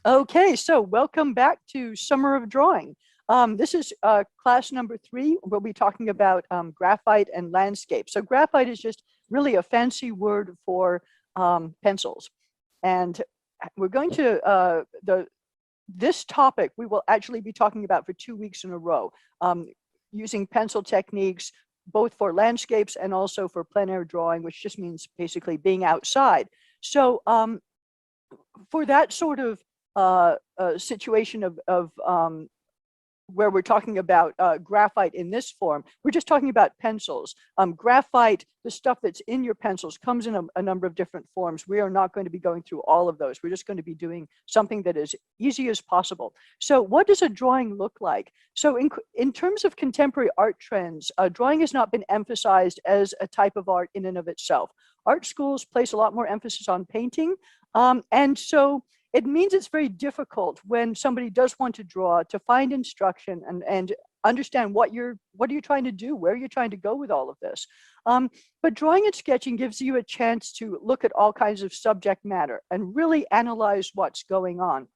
Okay, so welcome back to Summer of Drawing. This is class number 3. We'll be talking about graphite and landscape. So graphite is just really a fancy word for pencils. And we're going to, this topic we will actually be talking about for 2 weeks in a row, using pencil techniques, both for landscapes and also for plein air drawing, which just means basically being outside. So for that sort of situation of where we're talking about graphite in this form, we're just talking about pencils. Graphite, the stuff that's in your pencils, comes in a number of different forms. We are not going to be going through all of those. We're just going to be doing something that is easy as possible. So what does a drawing look like? So in terms of contemporary art trends, drawing has not been emphasized as a type of art in and of itself. Art schools place a lot more emphasis on painting. And so it means it's very difficult when somebody does want to draw to find instruction and understand what are you trying to do, where you're trying to go with all of this. But drawing and sketching gives you a chance to look at all kinds of subject matter and really analyze what's going on.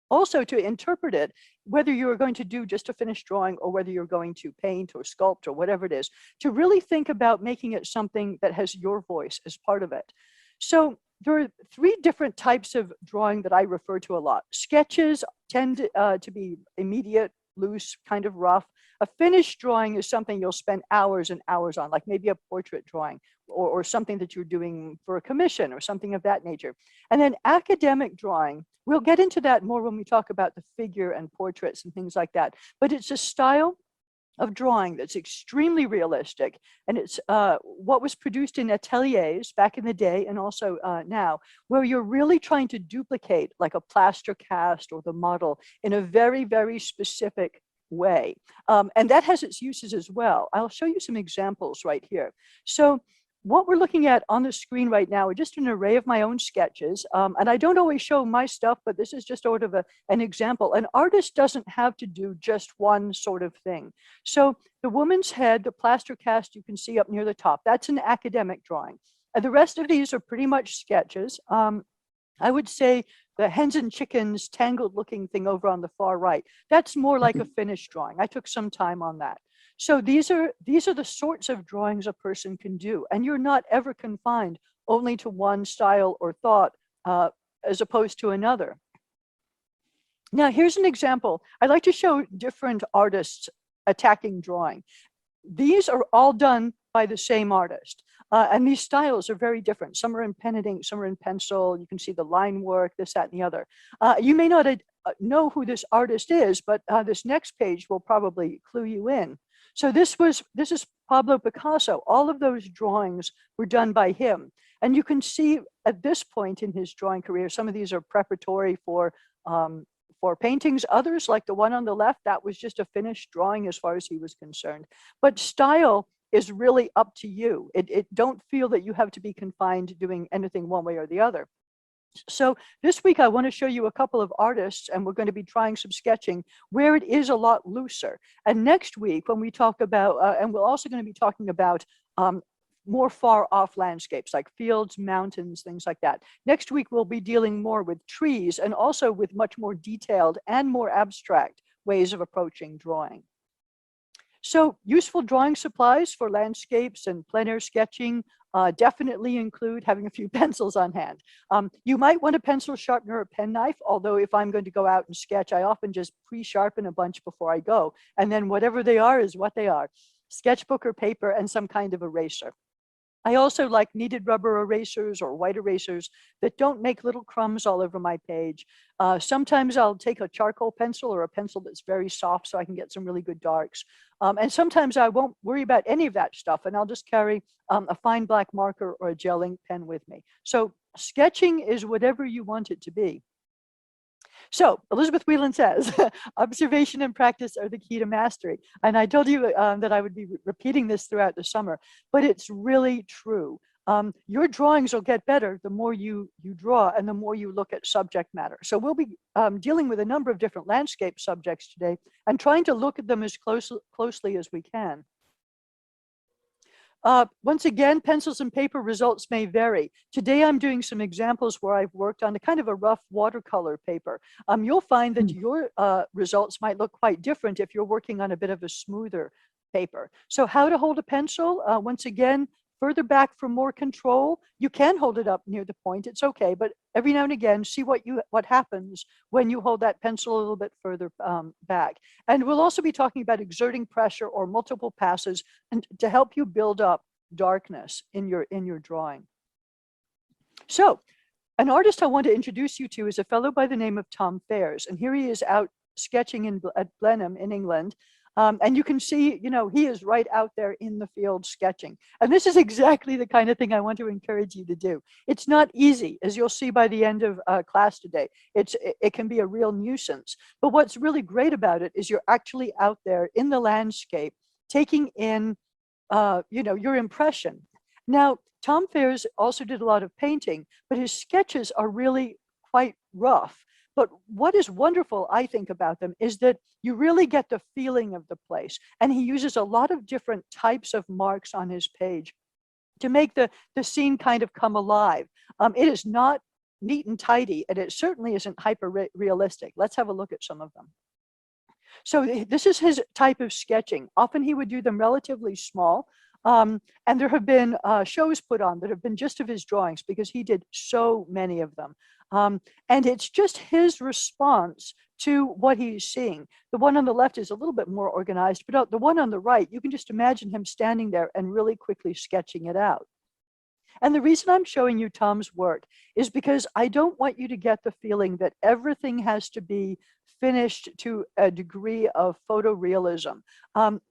Also to interpret it, whether you're going to do just a finished drawing or whether you're going to paint or sculpt or whatever it is, to really think about making it something that has your voice as part of it. So there are 3 different types of drawing that I refer to a lot. Sketches tend to be immediate, loose, kind of rough. A finished drawing is something you'll spend hours and hours on, like maybe a portrait drawing or something that you're doing for a commission or something of that nature. And then academic drawing, we'll get into that more when we talk about the figure and portraits and things like that. But it's a style of drawing that's extremely realistic, and it's what was produced in ateliers back in the day and also now, where you're really trying to duplicate like a plaster cast or the model in a very, very specific way. And that has its uses as well. I'll show you some examples right here. So what we're looking at on the screen right now are just an array of my own sketches. And I don't always show my stuff, but this is just sort of an example. An artist doesn't have to do just one sort of thing. So the woman's head, the plaster cast you can see up near the top, that's an academic drawing. The rest of these are pretty much sketches. I would say the hens and chickens tangled looking thing over on the far right, that's more like a finished drawing. I took some time on that. So these are the sorts of drawings a person can do, and you're not ever confined only to one style or thought as opposed to another. Now, here's an example. I'd like to show different artists attacking drawing. These are all done by the same artist. And these styles are very different. Some are in pen and ink, some are in pencil. You can see the line work, this, that, and the other. You may not know who this artist is, but this next page will probably clue you in. So this is Pablo Picasso. All of those drawings were done by him. And you can see at this point in his drawing career, some of these are preparatory for paintings. Others, like the one on the left, that was just a finished drawing as far as he was concerned. But style is really up to you. Don't feel that you have to be confined to doing anything one way or the other. So this week I want to show you a couple of artists, and we're going to be trying some sketching where it is a lot looser. And next week when we talk about, and we're also going to be talking about more far off landscapes like fields, mountains, things like that. Next week we'll be dealing more with trees and also with much more detailed and more abstract ways of approaching drawing. So useful drawing supplies for landscapes and plein air sketching definitely include having a few pencils on hand. You might want a pencil sharpener or a pen knife, although if I'm going to go out and sketch, I often just pre-sharpen a bunch before I go. And then whatever they are is what they are. Sketchbook or paper and some kind of eraser. I also like kneaded rubber erasers or white erasers that don't make little crumbs all over my page. Sometimes I'll take a charcoal pencil or a pencil that's very soft so I can get some really good darks. And sometimes I won't worry about any of that stuff, and I'll just carry a fine black marker or a gel ink pen with me. So sketching is whatever you want it to be. So Elizabeth Whelan says, observation and practice are the key to mastery. And I told you that I would be repeating this throughout the summer, but it's really true. Your drawings will get better the more you draw and the more you look at subject matter. So we'll be dealing with a number of different landscape subjects today and trying to look at them as closely as we can. Once again, pencils and paper results may vary. Today, I'm doing some examples where I've worked on a kind of a rough watercolor paper. You'll find that your results might look quite different if you're working on a bit of a smoother paper. So how to hold a pencil, once again, further back for more control. You can hold it up near the point, it's okay, but every now and again, see what happens when you hold that pencil a little bit further back. And we'll also be talking about exerting pressure or multiple passes and to help you build up darkness in your drawing. So an artist I want to introduce you to is a fellow by the name of Tom Freyrs, and here he is out sketching at Plein in England. And you can see, he is right out there in the field sketching. And this is exactly the kind of thing I want to encourage you to do. It's not easy, as you'll see by the end of class today. It can be a real nuisance. But what's really great about it is you're actually out there in the landscape, taking in, your impression. Now, Tom Freyrs also did a lot of painting, but his sketches are really quite rough. But what is wonderful, I think, about them is that you really get the feeling of the place. And he uses a lot of different types of marks on his page to make the scene kind of come alive. It is not neat and tidy, and it certainly isn't hyper realistic. Let's have a look at some of them. So this is his type of sketching. Often he would do them relatively small. And there have been shows put on that have been just of his drawings because he did so many of them. And it's just his response to what he's seeing. The one on the left is a little bit more organized, but the one on the right, you can just imagine him standing there and really quickly sketching it out. And the reason I'm showing you Tom's work is because I don't want you to get the feeling that everything has to be finished to a degree of photorealism.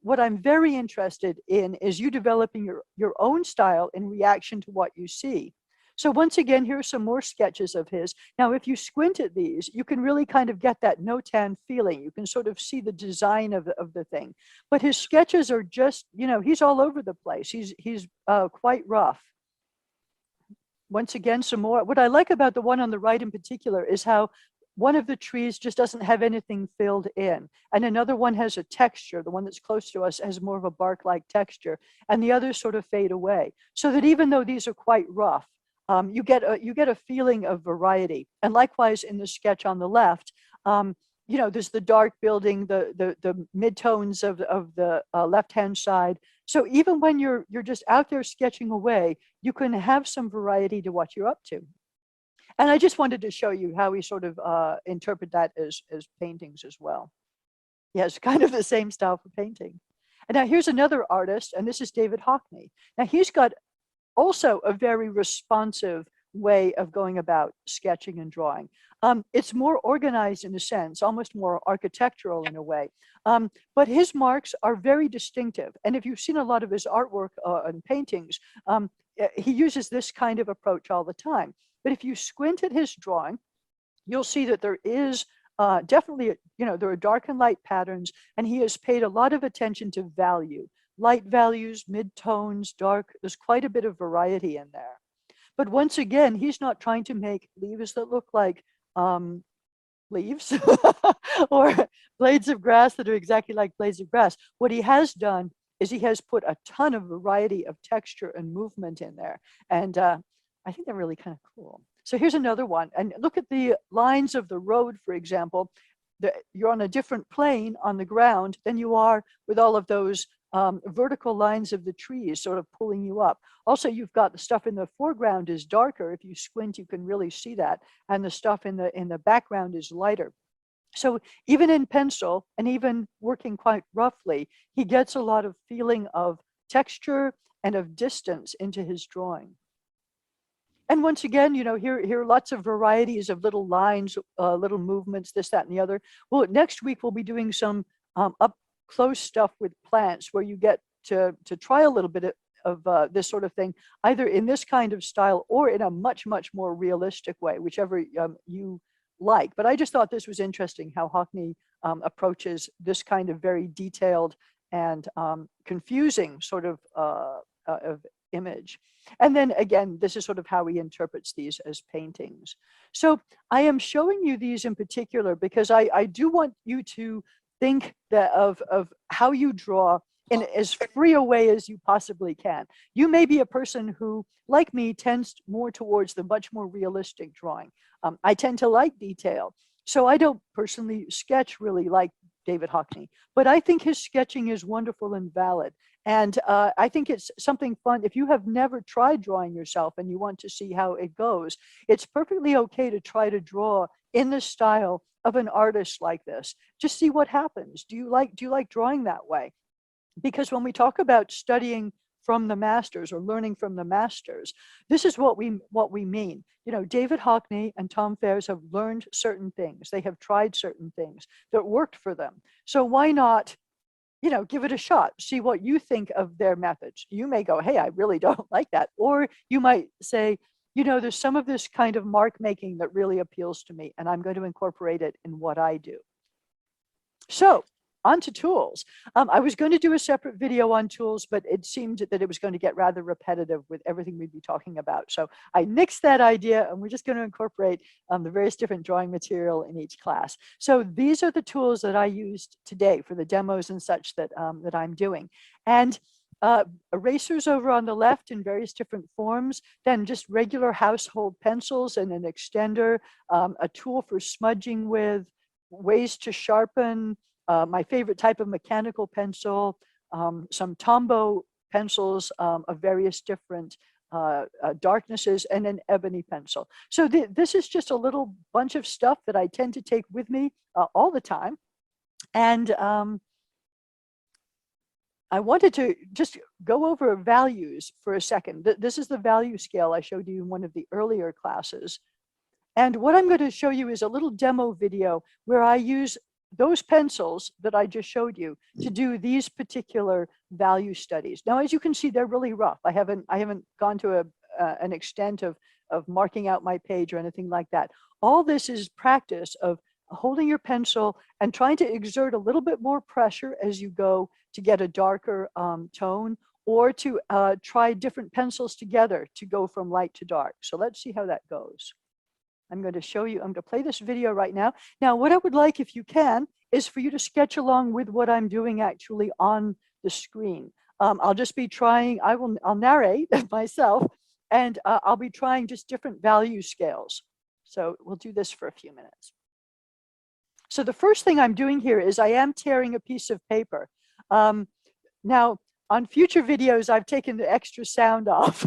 What I'm very interested in is you developing your own style in reaction to what you see. So once again, here are some more sketches of his. Now, if you squint at these, you can really kind of get that notan feeling. You can sort of see the design of the thing. But his sketches are just, he's all over the place. He's quite rough. Once again, some more. What I like about the one on the right in particular is how one of the trees just doesn't have anything filled in. And another one has a texture. The one that's close to us has more of a bark-like texture. And the others sort of fade away. So that even though these are quite rough, you get a feeling of variety. And likewise in the sketch on the left, there's the dark building, the midtones of the left-hand side. So even when you're just out there sketching away, you can have some variety to what you're up to. And I just wanted to show you how we sort of interpret that as paintings as well. Yes, kind of the same style for painting. And now here's another artist, and this is David Hockney. Now he's got also a very responsive way of going about sketching and drawing. It's more organized in a sense, almost more architectural in a way. But his marks are very distinctive. And if you've seen a lot of his artwork and paintings, he uses this kind of approach all the time. But if you squint at his drawing, you'll see that there is definitely, there are dark and light patterns, and he has paid a lot of attention to value. Light values, mid-tones, dark, there's quite a bit of variety in there. But once again, he's not trying to make leaves that look like leaves or blades of grass that are exactly like blades of grass. What he has done is he has put a ton of variety of texture and movement in there. And I think they're really kind of cool. So here's another one. And look at the lines of the road, for example. You're on a different plane on the ground than you are with all of those vertical lines of the trees sort of pulling you up. Also, you've got the stuff in the foreground is darker. If you squint, you can really see that. And the stuff in the background is lighter. So even in pencil and even working quite roughly, he gets a lot of feeling of texture and of distance into his drawing. And once again, here are lots of varieties of little lines, little movements, this, that, and the other. Well, next week, we'll be doing some up close stuff with plants where you get to try a little bit of this sort of thing, either in this kind of style or in a much, much more realistic way, whichever you like. But I just thought this was interesting how Hockney approaches this kind of very detailed and confusing sort of image. And then again, this is sort of how he interprets these as paintings. So I am showing you these in particular because I do want you to think that of how you draw in as free a way as you possibly can. You may be a person who, like me, tends more towards the much more realistic drawing. I tend to like detail. So I don't personally sketch really like David Hockney, but I think his sketching is wonderful and valid. And I think it's something fun. If you have never tried drawing yourself and you want to see how it goes, it's perfectly okay to try to draw in the style of an artist like this. Just see what happens. Do you like drawing that way? Because when we talk about studying from the masters or learning from the masters, this is what we mean. You know, David Hockney and Tom Freyrs have learned certain things. They have tried certain things that worked for them. So why not, you know, give it a shot, see what you think of their methods. You may go, hey, I really don't like that. Or you might say, you know, there's some of this kind of mark making that really appeals to me, and I'm going to incorporate it in what I do. So on to tools. I was going to do a separate video on tools, but it seemed that it was going to get rather repetitive with everything we'd be talking about. So I nixed that idea, and we're just going to incorporate the various different drawing material in each class. So these are the tools that I used today for the demos and such that, that I'm doing. And erasers over on the left in various different forms, then just regular household pencils and an extender, a tool for smudging with, ways to sharpen, my favorite type of mechanical pencil, some Tombow pencils of various different darknesses, and an ebony pencil. So this is just a little bunch of stuff that I tend to take with me all the time. And I wanted to just go over values for a second. This is the value scale I showed you in one of the earlier classes. And what I'm going to show you is a little demo video where I use those pencils that I just showed you to do these particular value studies. Now, as you can see, they're really rough. I haven't gone to an extent of marking out my page or anything like that. All this is practice of holding your pencil and trying to exert a little bit more pressure as you go to get a darker tone, or to try different pencils together to go from light to dark. So let's see how that goes. I'm going to show you, I'm going to play this video right now. Now, what I would like, if you can, is for you to sketch along with what I'm doing actually on the screen. I'll just be trying, I'll narrate myself, and I'll be trying just different value scales. So we'll do this for a few minutes. So the first thing I'm doing here is I am tearing a piece of paper. Now, on future videos, I've taken the extra sound off,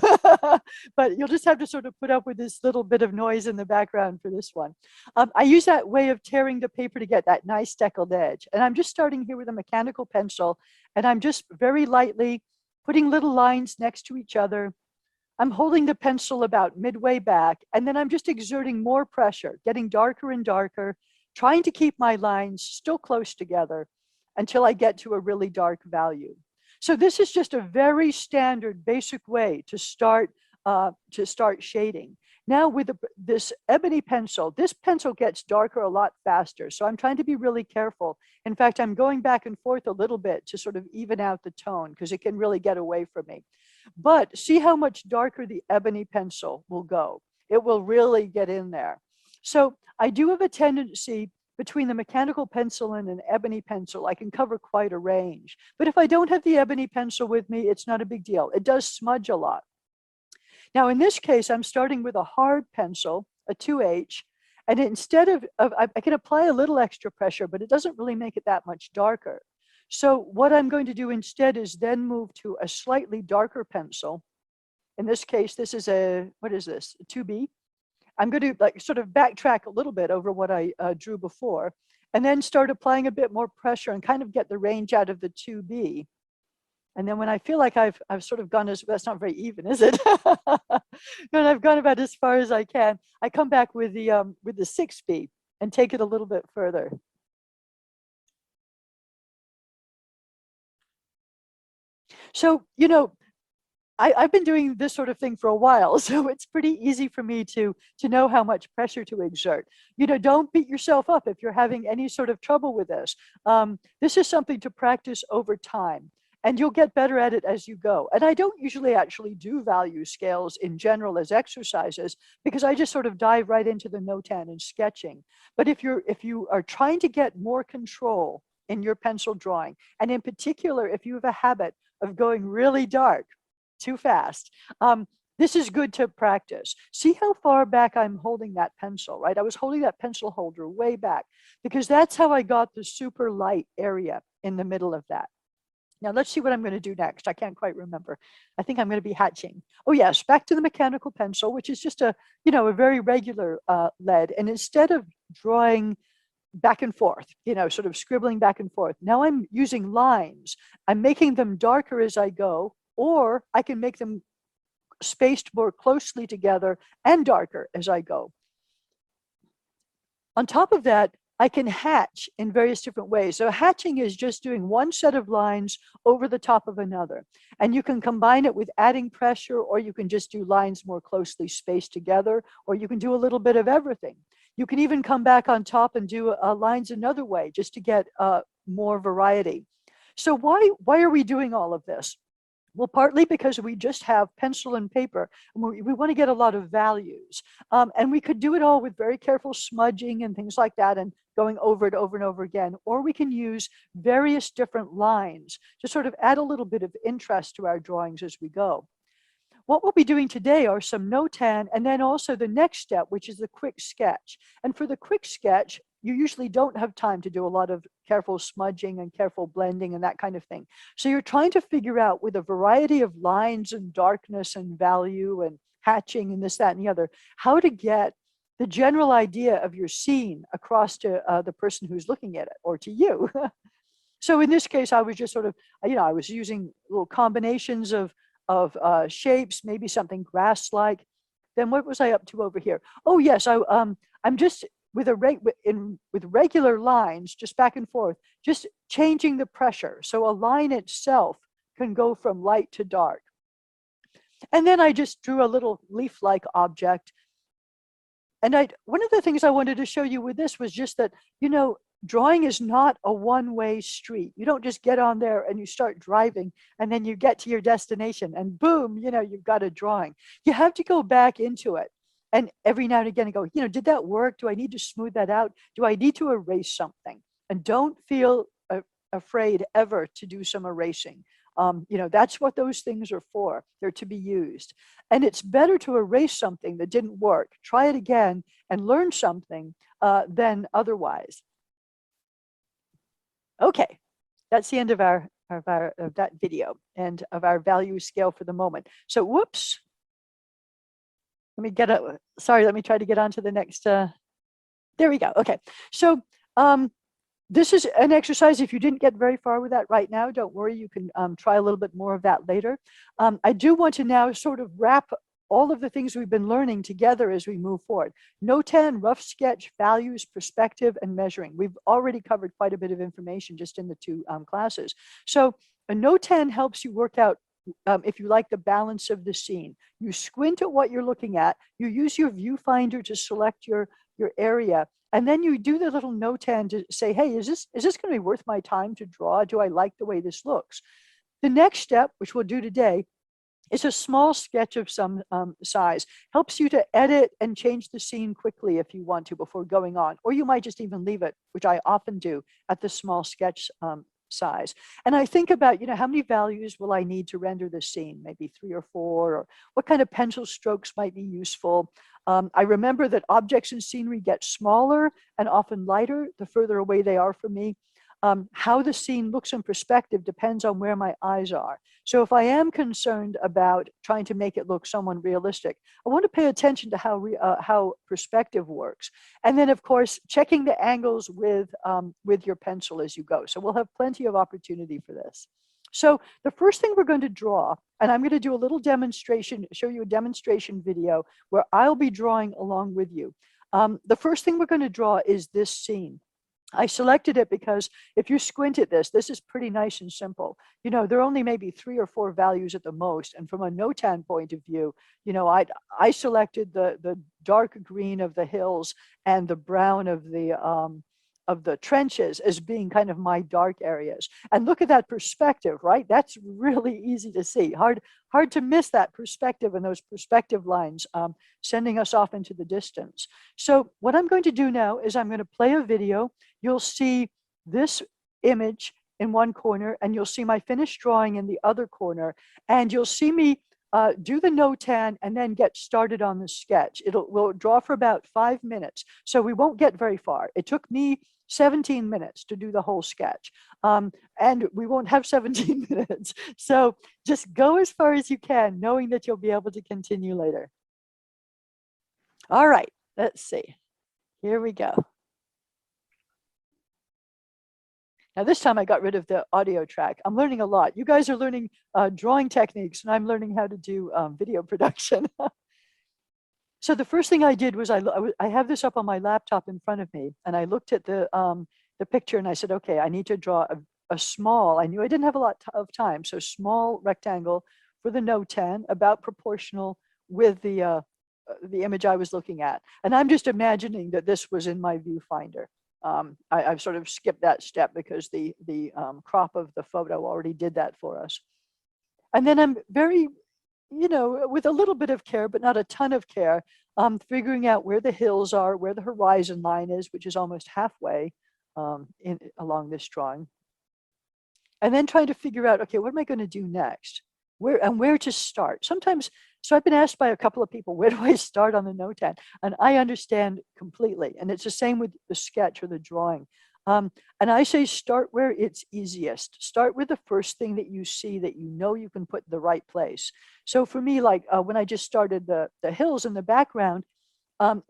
but you'll just have to sort of put up with this little bit of noise in the background for this one. I use that way of tearing the paper to get that nice steckled edge. And I'm just starting here with a mechanical pencil, and I'm just very lightly putting little lines next to each other. I'm holding the pencil about midway back, and then I'm just exerting more pressure, getting darker and darker, trying to keep my lines still close together until I get to a really dark value. So this is just a very standard basic way to start shading. Now with this ebony pencil, this pencil gets darker a lot faster. So I'm trying to be really careful. In fact, I'm going back and forth a little bit to sort of even out the tone because it can really get away from me. But see how much darker the ebony pencil will go. It will really get in there. So I do have a tendency between the mechanical pencil and an ebony pencil, I can cover quite a range. But if I don't have the ebony pencil with me, it's not a big deal. It does smudge a lot. Now, in this case, I'm starting with a hard pencil, a 2H, and instead of I can apply a little extra pressure, but it doesn't really make it that much darker. So what I'm going to do instead is then move to a slightly darker pencil. In this case, this is a, what is this, a 2B? I'm going to like sort of backtrack a little bit over what I drew before, and then start applying a bit more pressure and kind of get the range out of the 2B. And then when I feel like I've sort of gone that's not very even, is it? When I've gone about as far as I can, I come back with the 6B and take it a little bit further. So, you know, I've been doing this sort of thing for a while, so it's pretty easy for me to know how much pressure to exert. You know, don't beat yourself up if you're having any sort of trouble with this. This is something to practice over time, and you'll get better at it as you go. And I don't usually actually do value scales in general as exercises because I just sort of dive right into the notan and sketching. But if you are trying to get more control in your pencil drawing. And in particular, if you have a habit of going really dark too fast, this is good to practice. See how far back I'm holding that pencil, right? I was holding that pencil holder way back because that's how I got the super light area in the middle of that. Now let's see what I'm going to do next. I can't quite remember. I think I'm going to be hatching. Oh yes, back to the mechanical pencil, which is just a, a very regular lead. And instead of drawing back and forth, sort of scribbling back and forth, now I'm using lines. I'm making them darker as I go, or I can make them spaced more closely together and darker as I go. On top of that, I can hatch in various different ways. So hatching is just doing one set of lines over the top of another. And you can combine it with adding pressure, or you can just do lines more closely spaced together, or you can do a little bit of everything. You can even come back on top and do lines another way just to get more variety. So why are we doing all of this? Well, partly because we just have pencil and paper, and we want to get a lot of values. And we could do it all with very careful smudging and things like that, and going over it over and over again. Or we can use various different lines to sort of add a little bit of interest to our drawings as we go. What we'll be doing today are some notan, and then also the next step, which is the quick sketch. And for the quick sketch, you usually don't have time to do a lot of careful smudging and careful blending and that kind of thing. So you're trying to figure out, with a variety of lines and darkness and value and hatching and this, that, and the other, how to get the general idea of your scene across to the person who's looking at it, or to you. So in this case, I was just sort of, I was using little combinations of shapes, maybe something grass-like. Then what was I up to over here? Oh yes, I'm just with regular lines, just back and forth, just changing the pressure. So a line itself can go from light to dark. And then I just drew a little leaf-like object. And one of the things I wanted to show you with this was just that, drawing is not a one-way street. You don't just get on there and you start driving and then you get to your destination and boom, you've got a drawing. You have to go back into it. And every now and again, go, did that work? Do I need to smooth that out? Do I need to erase something? And don't feel afraid ever to do some erasing. That's what those things are for. They're to be used. And it's better to erase something that didn't work, try it again, and learn something than otherwise. Okay, that's the end of that video and of our value scale for the moment. So whoops. Let me try to get on to the next, there we go. Okay, so this is an exercise. If you didn't get very far with that right now, don't worry, you can try a little bit more of that later. I do want to now sort of wrap all of the things we've been learning together as we move forward. Notan, rough sketch, values, perspective, and measuring. We've already covered quite a bit of information just in the two classes. So a notan helps you work out, if you like, the balance of the scene. You squint at what you're looking at, you use your viewfinder to select your area, and then you do the little notan to say, hey, is this going to be worth my time to draw? Do I like the way this looks? The next step, which we'll do today, is a small sketch of some size. Helps you to edit and change the scene quickly if you want to before going on, or you might just even leave it, which I often do, at the small sketch size. And I think about, how many values will I need to render this scene? Maybe 3 or 4, or what kind of pencil strokes might be useful. I remember that objects in scenery get smaller and often lighter the further away they are from me. How the scene looks in perspective depends on where my eyes are. So if I am concerned about trying to make it look somewhat realistic, I want to pay attention to how perspective works. And then, of course, checking the angles with your pencil as you go. So we'll have plenty of opportunity for this. So the first thing we're going to draw, and I'm going to do a little demonstration, show you a demonstration video where I'll be drawing along with you. The first thing we're going to draw is this scene. I selected it because if you squint at this is pretty nice and simple. There are only maybe 3 or 4 values at the most. And from a notan point of view, I selected the dark green of the hills and the brown of the trenches as being kind of my dark areas. And look at that perspective, right? That's really easy to see. Hard to miss that perspective and those perspective lines sending us off into the distance. So what I'm going to do now is I'm going to play a video. You'll see this image in one corner, and you'll see my finished drawing in the other corner, and you'll see me do the notan and then get started on the sketch. We'll draw for about 5 minutes, so we won't get very far. It took me 17 minutes to do the whole sketch, and we won't have 17 minutes. So just go as far as you can, knowing that you'll be able to continue later. All right, let's see. Here we go. Now this time I got rid of the audio track. I'm learning a lot. You guys are learning drawing techniques, and I'm learning how to do video production. So the first thing I did was I have this up on my laptop in front of me, and I looked at the picture, and I said, okay, I need to draw a small, I knew I didn't have a lot of time, so small rectangle for the notan, about proportional with the image I was looking at. And I'm just imagining that this was in my viewfinder. I've sort of skipped that step because the crop of the photo already did that for us. And then I'm very, with a little bit of care, but not a ton of care, figuring out where the hills are, where the horizon line is, which is almost halfway along this drawing. And then trying to figure out, okay, what am I going to do next? Where to start? Sometimes, so I've been asked by a couple of people, where do I start on the notan? And I understand completely. And it's the same with the sketch or the drawing. And I say start where it's easiest. Start with the first thing that you see that you know you can put in the right place. So for me, like when I just started the hills in the background,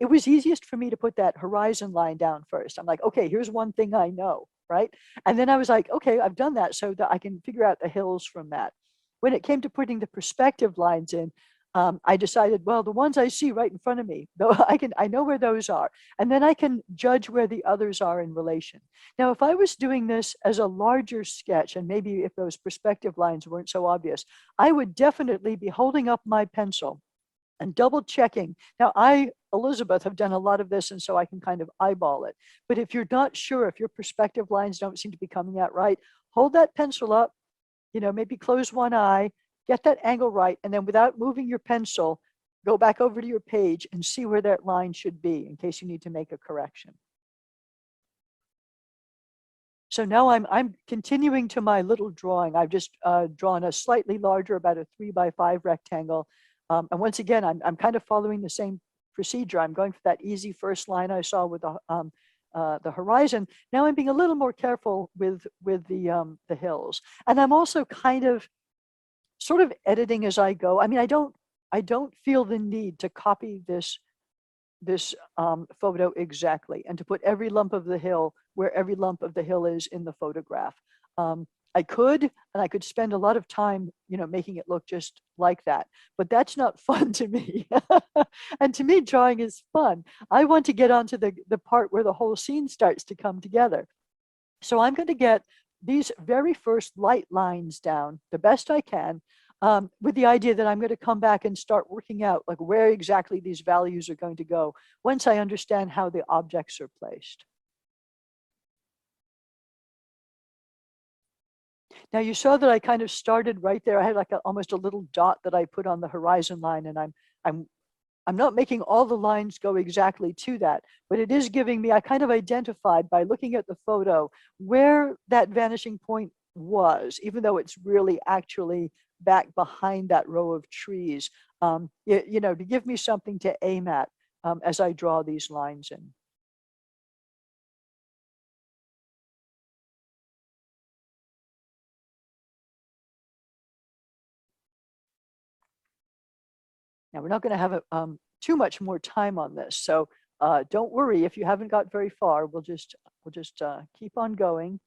it was easiest for me to put that horizon line down first. I'm like, okay, here's one thing I know, right? And then I was like, okay, I've done that so that I can figure out the hills from that. When it came to putting the perspective lines in, I decided, well, the ones I see right in front of me, though I know where those are, and then I can judge where the others are in relation. Now, if I was doing this as a larger sketch, and maybe if those perspective lines weren't so obvious, I would definitely be holding up my pencil and double checking. Now, Elizabeth, have done a lot of this, and so I can kind of eyeball it. But if you're not sure, if your perspective lines don't seem to be coming out right, hold that pencil up, maybe close one eye, get that angle right, and then without moving your pencil, go back over to your page and see where that line should be in case you need to make a correction. So now I'm continuing to my little drawing. I've just drawn a slightly larger, about a 3x5 rectangle. And once again, I'm kind of following the same procedure. I'm going for that easy first line I saw with the horizon. Now I'm being a little more careful with the hills, and I'm also kind of sort of editing as I go. I mean, I don't feel the need to copy this photo exactly and to put every lump of the hill where every lump of the hill is in the photograph. I could, and I could spend a lot of time, making it look just like that, but that's not fun to me. And to me, drawing is fun. I want to get onto the part where the whole scene starts to come together. So I'm going to get these very first light lines down the best I can, with the idea that I'm going to come back and start working out like where exactly these values are going to go once I understand how the objects are placed. Now you saw that I kind of started right there. I had like almost a little dot that I put on the horizon line, and I'm not making all the lines go exactly to that, but it is giving me, I kind of identified by looking at the photo where that vanishing point was, even though it's really actually back behind that row of trees, to give me something to aim at as I draw these lines in. Now we're not going to have too much more time on this, so don't worry if you haven't got very far. We'll just keep on going.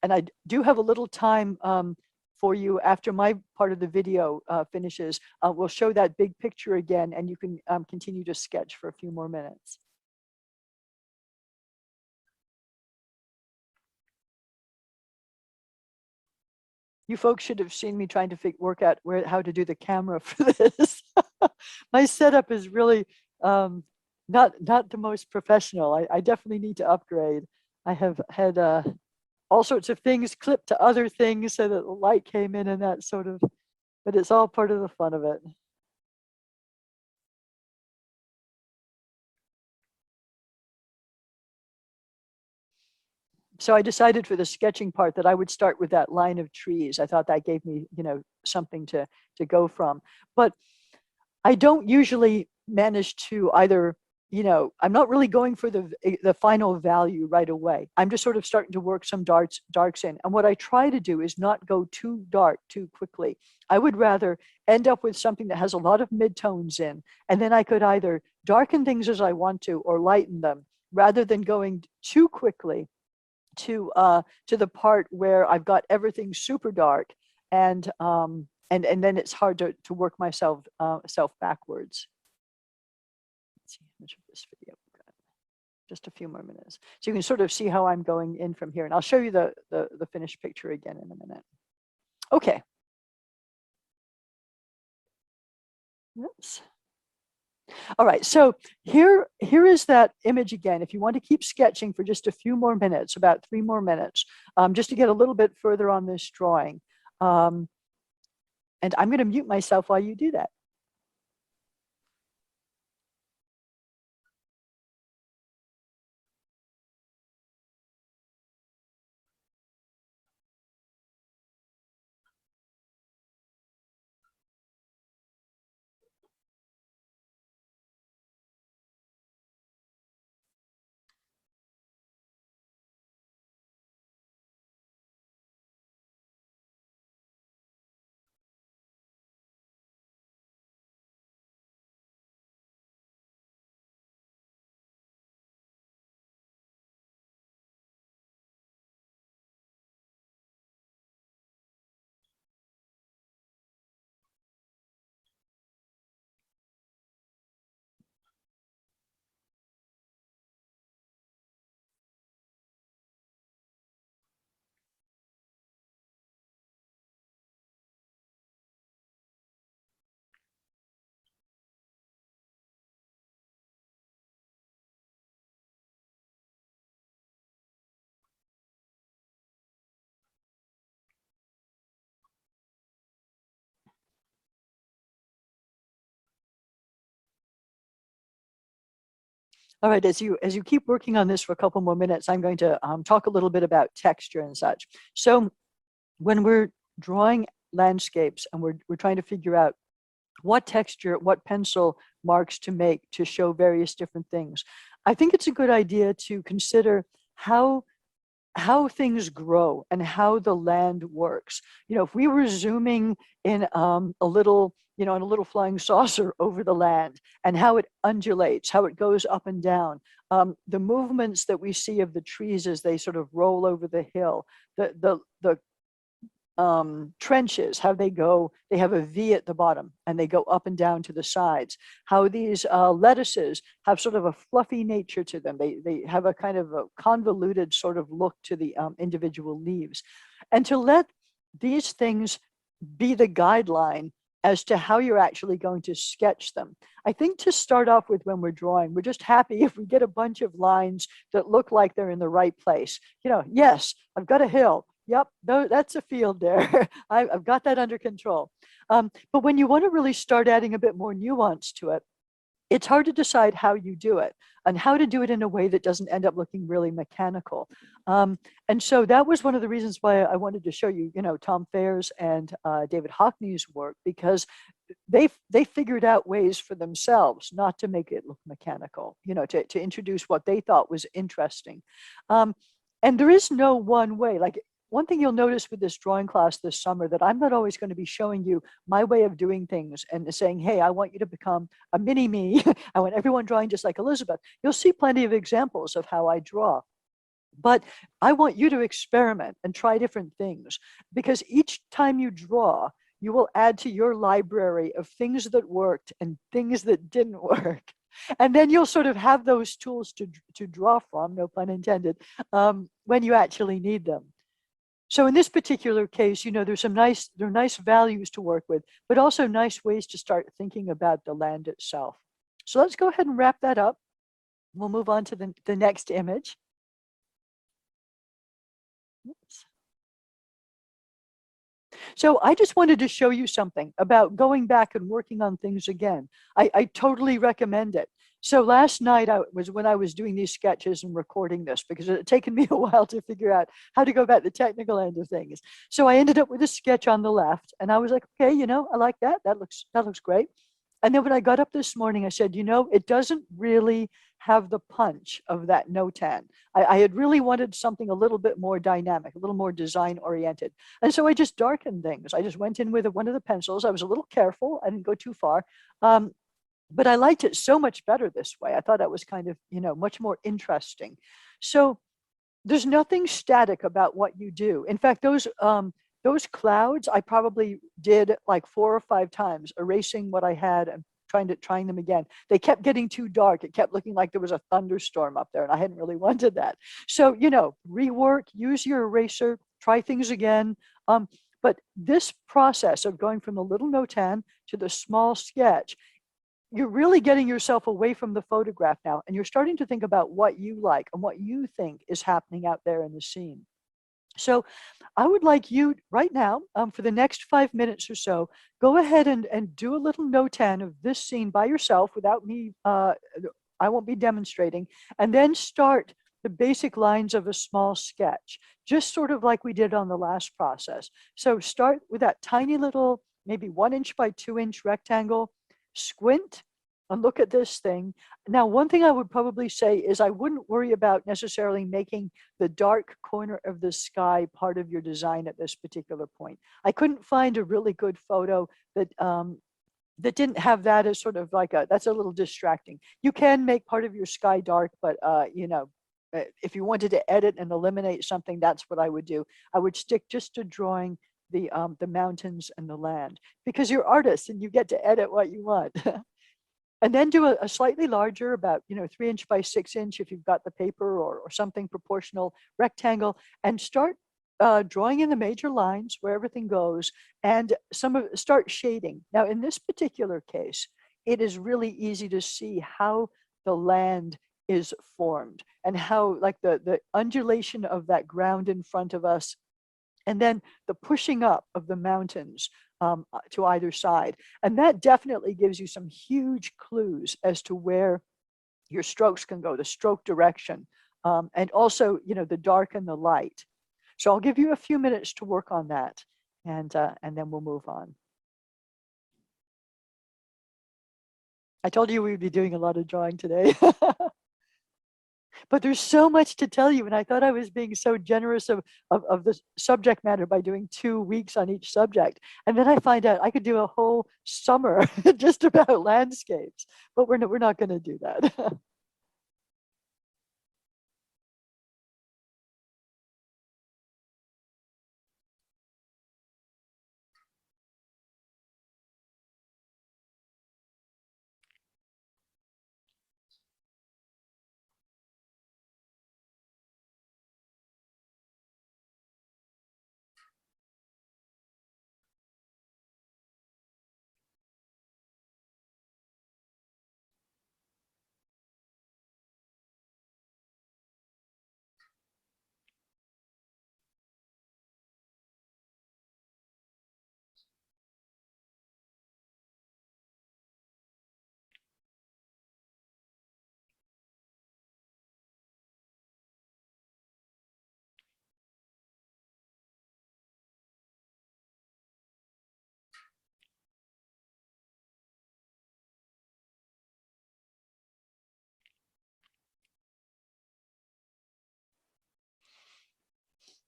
And I do have a little time for you after my part of the video finishes. We'll show that big picture again, and you can continue to sketch for a few more minutes. You folks should have seen me trying to work out how to do the camera for this. My setup is really not the most professional. I definitely need to upgrade. I have had all sorts of things clipped to other things so that the light came in and that sort of, but it's all part of the fun of it. So I decided for the sketching part that I would start with that line of trees. I thought that gave me, something to go from. But I don't usually manage to either, I'm not really going for the final value right away. I'm just sort of starting to work some darks in. And what I try to do is not go too dark too quickly. I would rather end up with something that has a lot of midtones in, and then I could either darken things as I want to or lighten them, rather than going too quickly to the part where I've got everything super dark, and then it's hard to work myself self backwards. Let's see how much of this video we've got. Just a few more minutes, so you can sort of see how I'm going in from here, and I'll show you the finished picture again in a minute. Okay. Oops. All right, so here is that image again. If you want to keep sketching for just a few more minutes, about 3 more minutes, just to get a little bit further on this drawing. And I'm going to mute myself while you do that. All right, as you keep working on this for a couple more minutes, I'm going to talk a little bit about texture and such. So when we're drawing landscapes and we're trying to figure out what texture, what pencil marks to make to show various different things, I think it's a good idea to consider how things grow and how the land works. If we were zooming in a little, in a little flying saucer over the land, and how it undulates, how it goes up and down, the movements that we see of the trees as they sort of roll over the hill, the trenches, how they have a V at the bottom and they go up and down to the sides, how these lettuces have sort of a fluffy nature to them. They have a kind of a convoluted sort of look to the individual leaves. And to let these things be the guideline as to how you're actually going to sketch them. I think to start off with, when we're drawing, we're just happy if we get a bunch of lines that look like they're in the right place. Yes, I've got a hill. Yep, that's a field there. I've got that under control. But when you want to really start adding a bit more nuance to it, it's hard to decide how you do it and how to do it in a way that doesn't end up looking really mechanical. And so that was one of the reasons why I wanted to show you, Tom Freyrs and David Hockney's work, because they figured out ways for themselves not to make it look mechanical, to introduce what they thought was interesting. And there is no one way. Like, one thing you'll notice with this drawing class this summer, that I'm not always going to be showing you my way of doing things and saying, hey, I want you to become a mini me. I want everyone drawing just like Elizabeth. You'll see plenty of examples of how I draw. But I want you to experiment and try different things, because each time you draw, you will add to your library of things that worked and things that didn't work. And then you'll sort of have those tools to draw from, no pun intended, when you actually need them. So in this particular case, there are nice values to work with, but also nice ways to start thinking about the land itself. So let's go ahead and wrap that up. We'll move on to the next image. Oops. So I just wanted to show you something about going back and working on things again. I totally recommend it. So last night was when I was doing these sketches and recording this, because it had taken me a while to figure out how to go about the technical end of things. So I ended up with a sketch on the left, and I was like, okay, I like that. That looks great. And then when I got up this morning, I said, it doesn't really have the punch of that notan. I had really wanted something a little bit more dynamic, a little more design oriented. And so I just darkened things. I just went in with one of the pencils. I was a little careful. I didn't go too far. But I liked it so much better this way. I thought that was kind of, much more interesting. So there's nothing static about what you do. In fact, those clouds, I probably did like 4 or 5 times, erasing what I had and trying them again. They kept getting too dark. It kept looking like there was a thunderstorm up there, and I hadn't really wanted that. So, rework, use your eraser, try things again. But this process of going from the little notan to the small sketch, you're really getting yourself away from the photograph now, and you're starting to think about what you like and what you think is happening out there in the scene. So I would like you right now, for the next 5 minutes or so, go ahead and do a little notan of this scene by yourself without me. I won't be demonstrating, and then start the basic lines of a small sketch, just sort of like we did on the last process. So start with that tiny little, maybe 1 inch by 2 inch rectangle, squint and look at this thing. Now, one thing I would probably say is I wouldn't worry about necessarily making the dark corner of the sky part of your design at this particular point. I couldn't find a really good photo that that didn't have that as sort of like that's a little distracting. You can make part of your sky dark, but if you wanted to edit and eliminate something, that's what I would do. I would stick just to drawing the mountains and the land, because you're artists and you get to edit what you want. And then do a slightly larger, about 3 inch by 6 inch, if you've got the paper or something proportional, rectangle, and start drawing in the major lines where everything goes, and start shading. Now, in this particular case, it is really easy to see how the land is formed and how, like, the undulation of that ground in front of us, and then the pushing up of the mountains to either side. And that definitely gives you some huge clues as to where your strokes can go, the stroke direction, and also, the dark and the light. So I'll give you a few minutes to work on that, and then we'll move on. I told you we'd be doing a lot of drawing today. But there's so much to tell you, and I thought I was being so generous of the subject matter by doing 2 weeks on each subject. And then I find out I could do a whole summer just about landscapes, but we're not going to do that.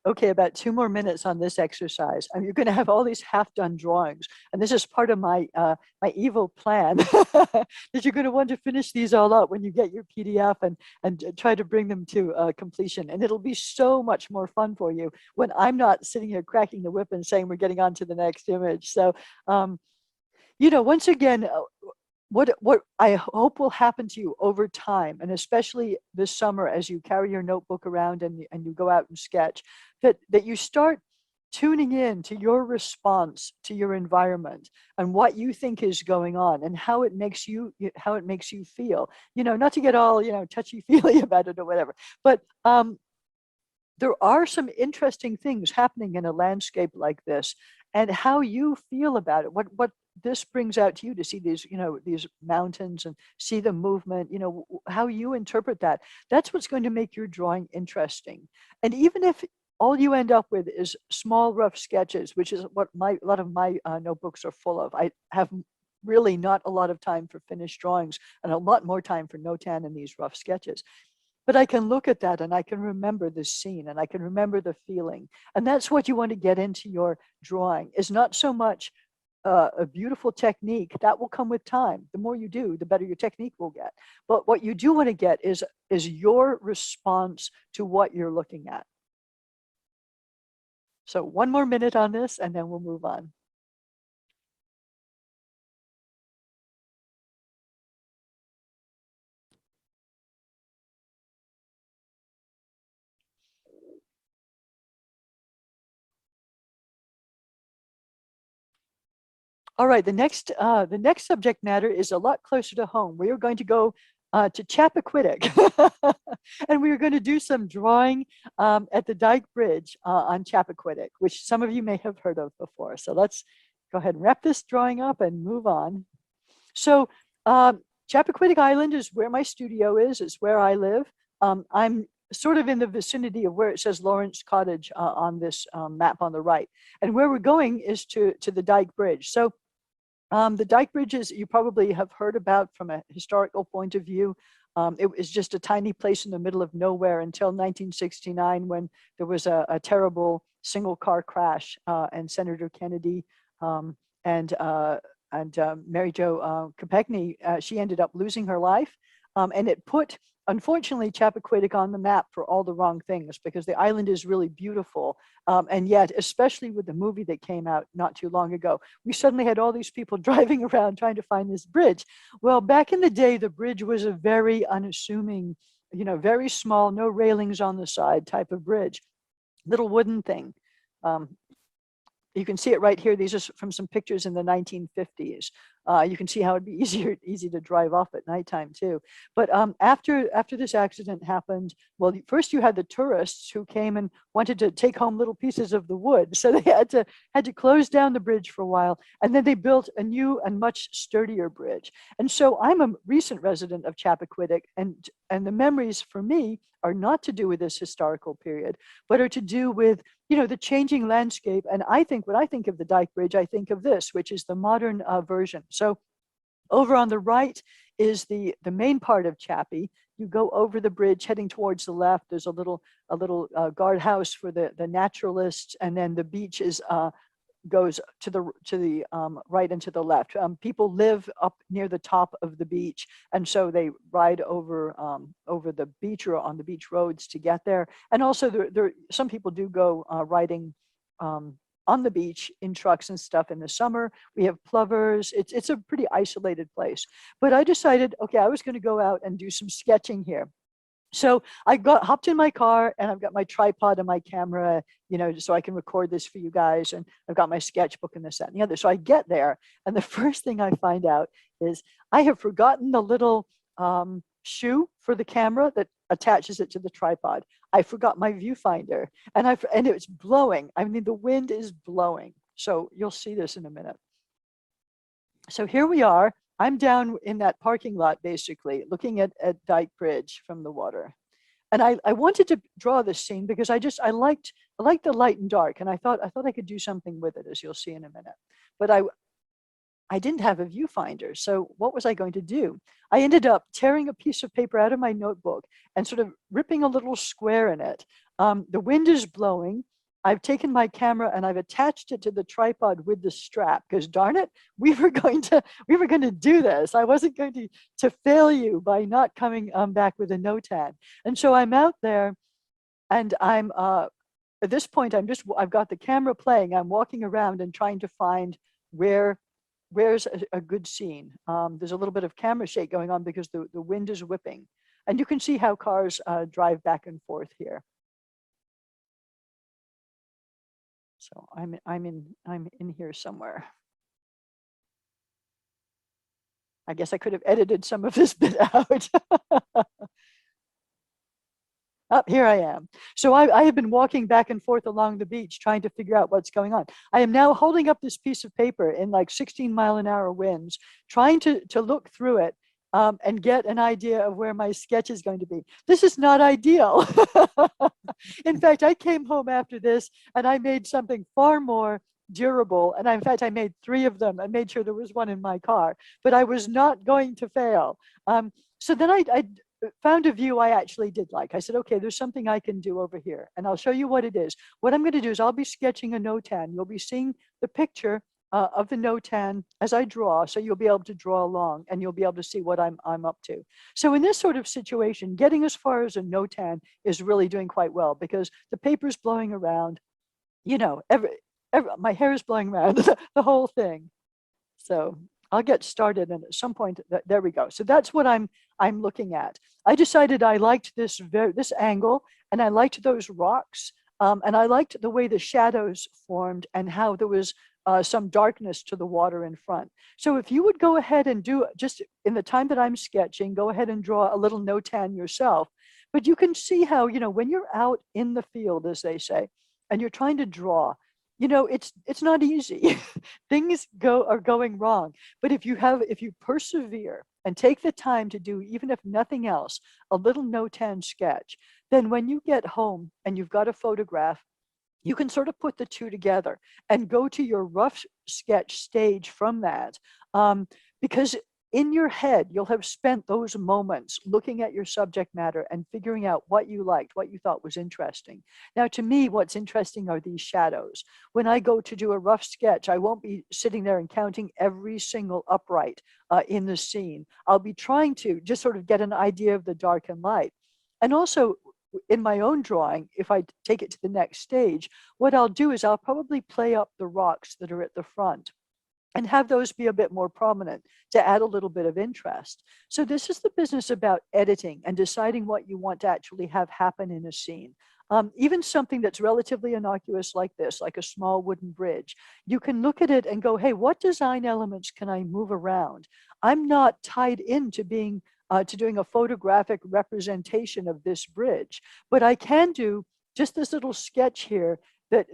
Okay, about 2 more minutes on this exercise. You're going to have all these half-done drawings, and this is part of my my evil plan that you're going to want to finish these all up when you get your PDF and try to bring them to completion. And it'll be so much more fun for you when I'm not sitting here cracking the whip and saying we're getting on to the next image. So, once again, what I hope will happen to you over time, and especially this summer as you carry your notebook around and you go out and sketch, that you start tuning in to your response to your environment and what you think is going on and how it makes you feel. Not to get all touchy-feely about it or whatever, but there are some interesting things happening in a landscape like this. and how you feel about it. What this brings out to you to see these, these mountains and see the movement, how you interpret that. That's what's going to make your drawing interesting. And even if all you end up with is small rough sketches, which is what a lot of my notebooks are full of. I have really not a lot of time for finished drawings and a lot more time for notan and these rough sketches. But I can look at that and I can remember the scene and I can remember the feeling. And that's what you want to get into your drawing, is not so much a beautiful technique. That will come with time. The more you do, the better your technique will get. But what you do want to get is your response to what you're looking at. So one more minute on this and then we'll move on. All right, the next subject matter is a lot closer to home. We are going to go to Chappaquiddick, and we are going to do some drawing at the Dyke Bridge on Chappaquiddick, which some of you may have heard of before. So let's go ahead and wrap this drawing up and move on. So Chappaquiddick Island is where my studio is. It's where I live. I'm sort of in the vicinity of where it says Lawrence Cottage on this map on the right. And where we're going is to the Dyke Bridge. So the Dyke Bridge is, you probably have heard about from a historical point of view. It was just a tiny place in the middle of nowhere until 1969, when there was a terrible single car crash and Senator Kennedy and Mary Jo Kopechne, she ended up losing her life. And it put, unfortunately, Chappaquiddick on the map for all the wrong things, because the island is really beautiful. And yet, especially with the movie that came out not too long ago, we suddenly had all these people driving around trying to find this bridge. Well, back in the day, the bridge was a very unassuming, very small, no railings on the side type of bridge, little wooden thing. You can see it right here. These are from some pictures in the 1950s. You can see how it'd be easy to drive off at nighttime too. But after this accident happened, well, first you had the tourists who came and wanted to take home little pieces of the wood, so they had to close down the bridge for a while, and then they built a new and much sturdier bridge. And so I'm a recent resident of Chappaquiddick, and the memories for me are not to do with this historical period, but are to do with the changing landscape. And when I think of the Dyke Bridge, I think of this, which is the modern version. So over on the right is the main part of Chappie. You go over the bridge heading towards the left. There's a little guardhouse for the naturalists, and then the beach goes to the right and to the left. People live up near the top of the beach, and so they ride over the beach or on the beach roads to get there. And also, some people do go riding on the beach in trucks and stuff in the summer. We have plovers. It's a pretty isolated place. But I decided, okay, I was going to go out and do some sketching here. So I hopped in my car, and I've got my tripod and my camera, so I can record this for you guys. And I've got my sketchbook and this, that, and the other. So I get there, and the first thing I find out is I have forgotten the little shoe for the camera that attaches it to the tripod. I forgot my viewfinder, and it's blowing. I mean, the wind is blowing. So you'll see this in a minute. So here we are. I'm down in that parking lot, basically, looking at Dyke Bridge from the water. And I wanted to draw this scene because I liked the light and dark, and I thought I could do something with it, as you'll see in a minute. But I didn't have a viewfinder, so what was I going to do? I ended up tearing a piece of paper out of my notebook and sort of ripping a little square in it. The wind is blowing. I've taken my camera and I've attached it to the tripod with the strap, because darn it, we were going to do this. I wasn't going to fail you by not coming back with a notan. And so I'm out there, and I'm at this point I've got the camera playing. I'm walking around and trying to find where's a good scene. There's a little bit of camera shake going on because the wind is whipping, and you can see how cars drive back and forth here. So I'm in here somewhere. I guess I could have edited some of this bit out. Up here I am. So I have been walking back and forth along the beach trying to figure out what's going on. I am now holding up this piece of paper in like 16-mile-an-hour winds, trying to look through it and get an idea of where my sketch is going to be. This is not ideal. In fact, I came home after this and I made something far more durable. And in fact, I made 3 of them. I made sure there was one in my car, but I was not going to fail. So then I found a view I actually did like. I said, okay, there's something I can do over here, and I'll show you what it is. What I'm going to do is I'll be sketching a notan. You'll be seeing the picture of the notan as I draw, so you'll be able to draw along and you'll be able to see what I'm up to. So in this sort of situation, getting as far as a notan is really doing quite well because the paper's blowing around, you know, my hair is blowing around, the whole thing. So I'll get started, and at some point, there we go. So that's what I'm looking at. I decided I liked this angle, and I liked those rocks, and I liked the way the shadows formed and how there was some darkness to the water in front. So if you would go ahead and do, just in the time that I'm sketching, go ahead and draw a little notan yourself. But you can see how, you know, when you're out in the field, as they say, and you're trying to draw, you know, it's not easy. Things are going wrong. But if you persevere and take the time to do, even if nothing else, a little notan sketch, then when you get home and you've got a photograph, you can sort of put the two together and go to your rough sketch stage from that. Because in your head, you'll have spent those moments looking at your subject matter and figuring out what you liked, what you thought was interesting. Now, to me, what's interesting are these shadows. When I go to do a rough sketch, I won't be sitting there and counting every single upright in the scene. I'll be trying to just sort of get an idea of the dark and light. And also, in my own drawing, if I take it to the next stage, what I'll do is I'll probably play up the rocks that are at the front and have those be a bit more prominent to add a little bit of interest. So this is the business about editing and deciding what you want to actually have happen in a scene. Even something that's relatively innocuous like this, like a small wooden bridge, you can look at it and go, hey, what design elements can I move around? I'm not tied into being to doing a photographic representation of this bridge, but I can do just this little sketch here that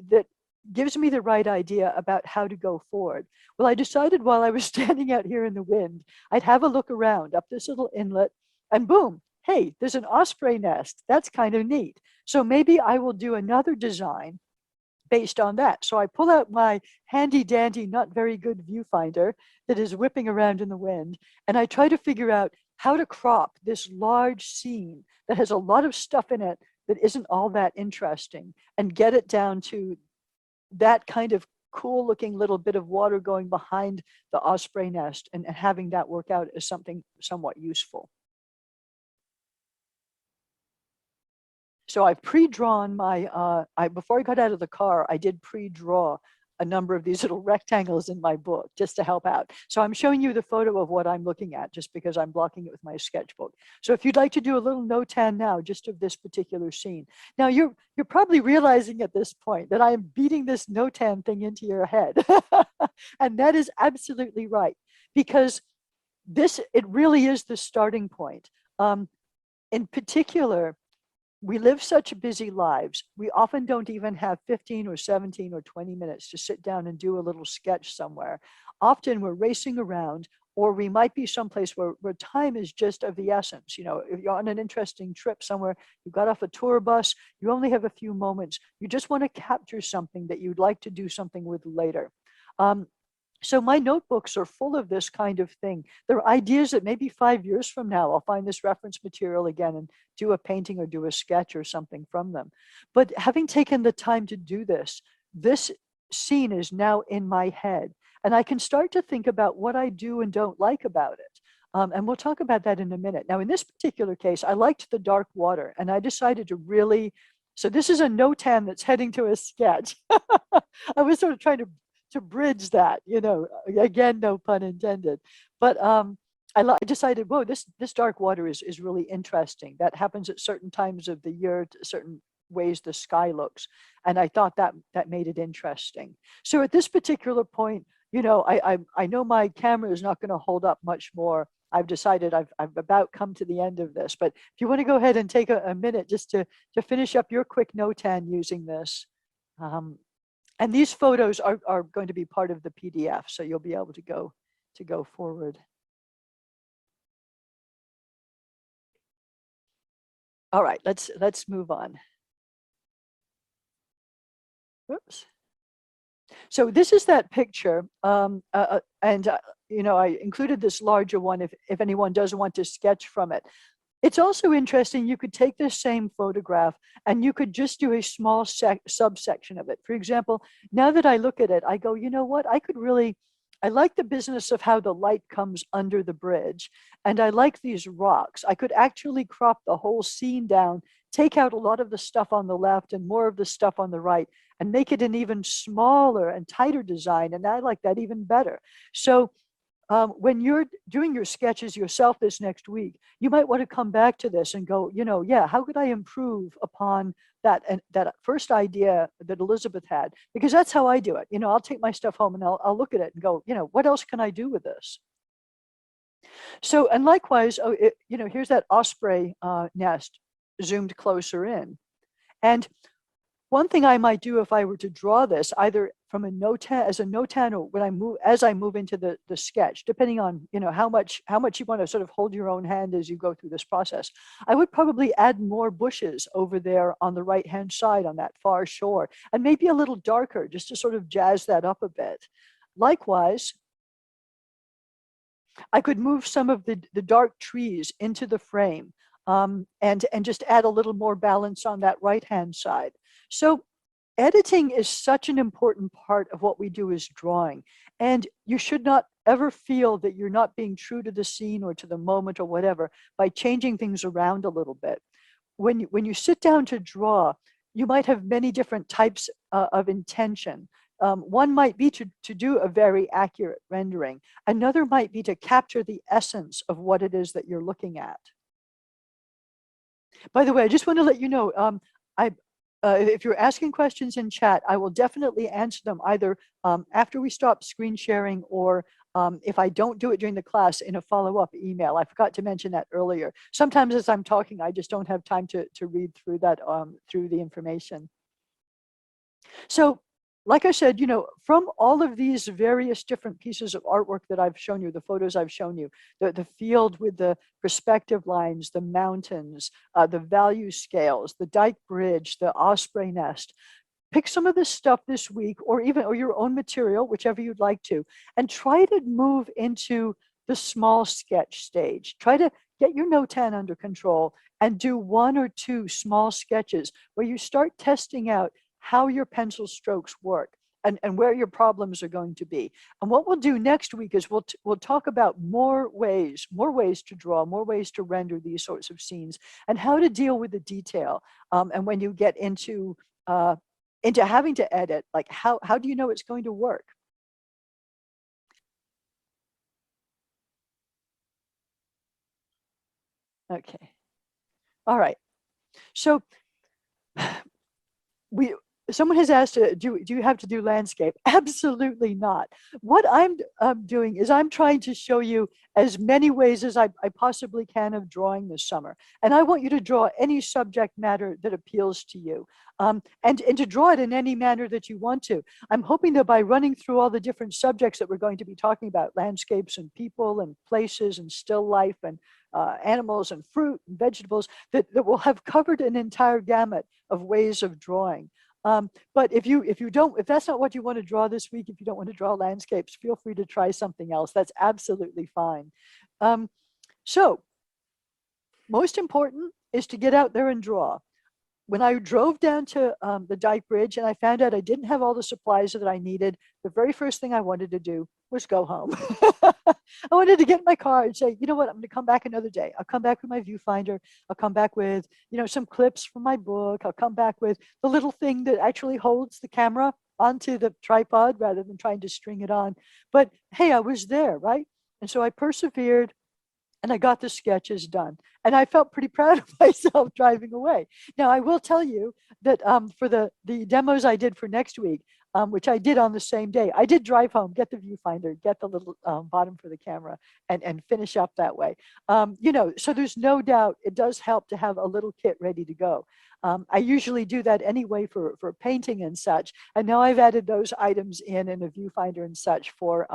gives me the right idea about how to go forward. Well, I decided while I was standing out here in the wind, I'd have a look around up this little inlet, and boom, hey, there's an osprey nest. That's kind of neat. So maybe I will do another design based on that. So I pull out my handy dandy, not very good viewfinder that is whipping around in the wind, and I try to figure out how to crop this large scene that has a lot of stuff in it that isn't all that interesting and get it down to that kind of cool looking little bit of water going behind the osprey nest and having that work out as something somewhat useful. So I've pre-drawn my, before I got out of the car, I did pre-draw a number of these little rectangles in my book just to help out. So I'm showing you the photo of what I'm looking at just because I'm blocking it with my sketchbook. So if you'd like to do a little notan now, just of this particular scene. Now you're probably realizing at this point that I am beating this notan thing into your head. And that is absolutely right, because it really is the starting point. In particular, we live such busy lives. We often don't even have 15 or 17 or 20 minutes to sit down and do a little sketch somewhere. Often we're racing around, or we might be someplace where time is just of the essence. You know, if you're on an interesting trip somewhere, you got off a tour bus, you only have a few moments. You just want to capture something that you'd like to do something with later. So my notebooks are full of this kind of thing. There are ideas that maybe 5 years from now, I'll find this reference material again and do a painting or do a sketch or something from them. But having taken the time to do this scene is now in my head. And I can start to think about what I do and don't like about it. And we'll talk about that in a minute. Now, in this particular case, I liked the dark water, and I decided to really, so this is a notan that's heading to a sketch. I was sort of trying to bridge that, you know, again, no pun intended. But I decided, whoa, this dark water is really interesting. That happens at certain times of the year, certain ways the sky looks. And I thought that made it interesting. So at this particular point, you know, I know my camera is not going to hold up much more I've decided I've about come to the end of this. But if you want to go ahead and take a minute just to finish up your quick notan using this. And these photos are going to be part of the PDF, so you'll be able to go forward. All right, let's move on. Oops. So this is that picture, you know, I included this larger one if anyone does want to sketch from it. It's also interesting, you could take this same photograph and you could just do a small subsection of it. For example, now that I look at it, I go, you know what, I like the business of how the light comes under the bridge. And I like these rocks. I could actually crop the whole scene down, take out a lot of the stuff on the left and more of the stuff on the right, and make it an even smaller and tighter design. And I like that even better. So when you're doing your sketches yourself this next week, you might want to come back to this and go, you know, yeah, how could I improve upon that first idea that Elizabeth had? Because that's how I do it. You know, I'll take my stuff home and I'll look at it and go, you know, what else can I do with this? So, and likewise, you know, here's that osprey nest zoomed closer in. And one thing I might do if I were to draw this, either from a notan as a notan, or when I move into the sketch, depending on, you know, how much you want to sort of hold your own hand as you go through this process, I would probably add more bushes over there on the right hand side on that far shore, and maybe a little darker just to sort of jazz that up a bit. Likewise, I could move some of the dark trees into the frame, and just add a little more balance on that right hand side. So editing is such an important part of what we do as drawing. And you should not ever feel that you're not being true to the scene or to the moment or whatever by changing things around a little bit. When you sit down to draw, you might have many different types of intention. One might be to do a very accurate rendering. Another might be to capture the essence of what it is that you're looking at. By the way, I just want to let you know, if you're asking questions in chat, I will definitely answer them either after we stop screen sharing, or if I don't do it during the class, in a follow-up email. I forgot to mention that earlier. Sometimes as I'm talking, I just don't have time to read through that, through the information. So, like I said, you know, from all of these various different pieces of artwork that I've shown you, the photos I've shown you, the field with the perspective lines, the mountains, the value scales, the dike bridge, the osprey nest, pick some of this stuff this week, or your own material, whichever you'd like to, and try to move into the small sketch stage. Try to get your notan under control and do one or two small sketches where you start testing out how your pencil strokes work and where your problems are going to be. And what we'll do next week is we'll talk about more ways to draw, more ways to render these sorts of scenes, and how to deal with the detail. And when you get into having to edit, like how do you know it's going to work? Okay. All right. So someone has asked, do you have to do landscape? Absolutely not. What I'm doing is I'm trying to show you as many ways as I possibly can of drawing this summer. And I want you to draw any subject matter that appeals to you, and to draw it in any manner that you want to. I'm hoping that by running through all the different subjects that we're going to be talking about, landscapes and people and places and still life and animals and fruit and vegetables, that we'll have covered an entire gamut of ways of drawing. But if that's not what you want to draw this week, if you don't want to draw landscapes, feel free to try something else. That's absolutely fine. So most important is to get out there and draw. When I drove down to the dike bridge and I found out I didn't have all the supplies that I needed, the very first thing I wanted to do was go home. I wanted to get in my car and say, you know what, I'm going to come back another day. I'll come back with my viewfinder. I'll come back with, you know, some clips from my book. I'll come back with the little thing that actually holds the camera onto the tripod rather than trying to string it on. But hey, I was there, right? And so I persevered, and I got the sketches done. And I felt pretty proud of myself driving away. Now, I will tell you that for the demos I did for next week, which I did on the same day. I did drive home, get the viewfinder, get the little bottom for the camera, and finish up that way. So there's no doubt it does help to have a little kit ready to go. I usually do that anyway for painting and such. And now I've added those items in a viewfinder and such for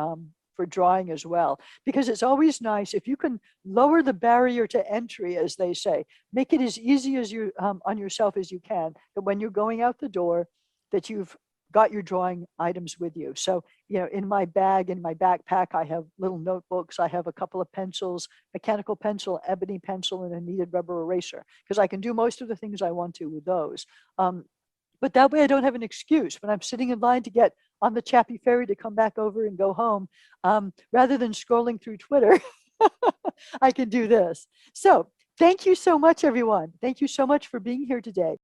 drawing as well, because it's always nice if you can lower the barrier to entry, as they say, make it as easy as you on yourself as you can, that when you're going out the door, that you've got your drawing items with you. So, in my bag, in my backpack, I have little notebooks. I have a couple of pencils, mechanical pencil, ebony pencil, and a kneaded rubber eraser, because I can do most of the things I want to with those. But that way I don't have an excuse when I'm sitting in line to get on the Chappie Ferry to come back over and go home. Rather than scrolling through Twitter, I can do this. So thank you so much, everyone. Thank you so much for being here today.